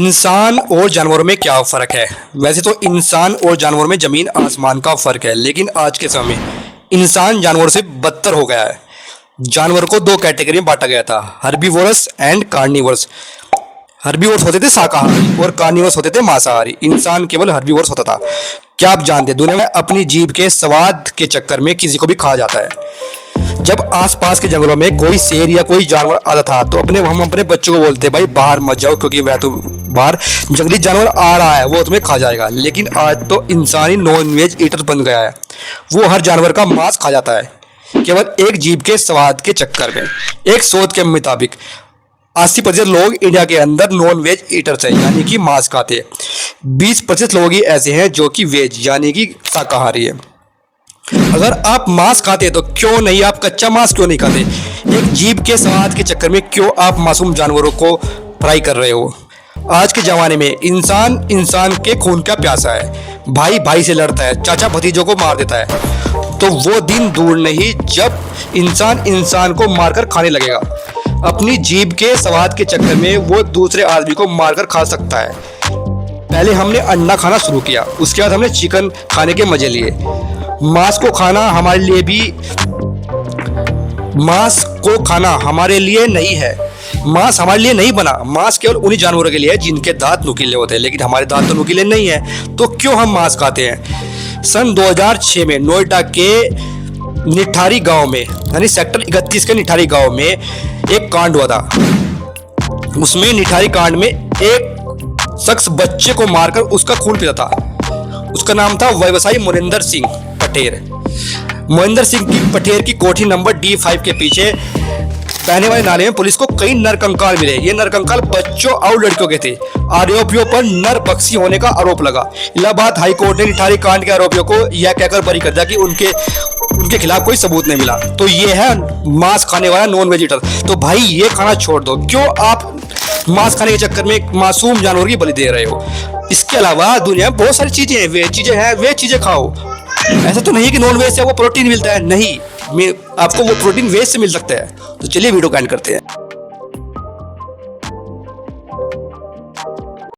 इंसान और जानवरों में क्या फ़र्क है। वैसे तो इंसान और जानवरों में ज़मीन आसमान का फ़र्क है, लेकिन आज के समय में इंसान जानवरों से बदतर हो गया है। जानवर को दो कैटेगरी में बांटा गया था, हर्बीवोरस एंड कार्निवोरस। हर्बीवोरस होते थे शाकाहारी और कार्निवोरस होते थे मांसाहारी। इंसान केवल हर्बीवोरस होता था। क्या आप जानते हैं दुनिया में अपनी जीभ के स्वाद के चक्कर में किसी को भी खा जाता है। जब आसपास के जंगलों में कोई शेर या कोई जानवर आता था तो हम अपने बच्चों को बोलते भाई बाहर मत जाओ, क्योंकि वह तो बाहर जंगली जानवर आ रहा है, वो तुम्हें खा जाएगा। लेकिन आज तो इंसान ही नॉन वेज ईटर बन गया है। वो हर जानवर का मांस खा जाता है, केवल एक जीभ के स्वाद के चक्कर में। एक शोध के मुताबिक 80% लोग इंडिया के अंदर नॉन वेज ईटर्स हैं, यानी कि मांस खाते हैं। 20% लोग ही ऐसे हैं जो कि वेज यानी कि शाकाहारी है। अगर आप मांस खाते तो क्यों नहीं आप कच्चा मांस क्यों नहीं खाते। एक जीभ के स्वाद के चक्कर में क्यों आप मासूम जानवरों को फ्राई कर रहे हो। आज के जमाने में इंसान इंसान के खून का प्यासा है। भाई भाई से लड़ता है, चाचा भतीजों को मार देता है। तो वो दिन दूर नहीं जब इंसान इंसान को मारकर खाने लगेगा। अपनी जीभ के स्वाद के चक्कर में वो दूसरे आदमी को मारकर खा सकता है। पहले हमने अंडा खाना शुरू किया, उसके बाद हमने चिकन खाने के मजे लिए। मांस को खाना हमारे लिए नहीं है। मांस हमारे लिए नहीं बना। मांस केवल उन्हीं जानवरों के लिए है जिनके दांत नुकीले होते हैं, लेकिन हमारे दांत तो नुकीले नहीं है। तो क्यों हम मांस खाते हैं। सन 2006 में नोएडा के निठारी गांव में, यानी सेक्टर 31 के निठारी गांव में एक कांड हुआ था। उसमें निठारी कांड में एक शख्स बच्चे को मारकर उसका खून पीता था। उसका नाम था व्यवसायी मोनिंदर सिंह पटेर। मोनिंदर सिंह की पटेर की कोठी नंबर D5 के पीछे बहने वाले नाले में पुलिस को कई नरकंकाल मिले। ये नरकंकाल बच्चों और लड़कियों के थे। आरोपियों पर नरभक्षी होने का आरोप लगा। इलाहाबाद हाई कोर्ट ने निठारी कांड के आरोपियों को यह कहकर बरी कर दिया कि उनके खिलाफ कोई सबूत नहीं मिला। तो ये है मांस खाने वाला नॉन वेज ईटर। तो भाई ये खाना छोड़ दो। क्यों आप मांस खाने के चक्कर में एक मासूम जानवर की बलि दे रहे हो। इसके अलावा दुनिया में बहुत सारी चीजें हैं, वे चीजें खाओ। ऐसा तो नहीं कि नॉन वेज से आपको प्रोटीन मिलता है, नहीं, आपको वो प्रोटीन वेज से मिल सकता है। तो चलिए वीडियो को एंड करते हैं।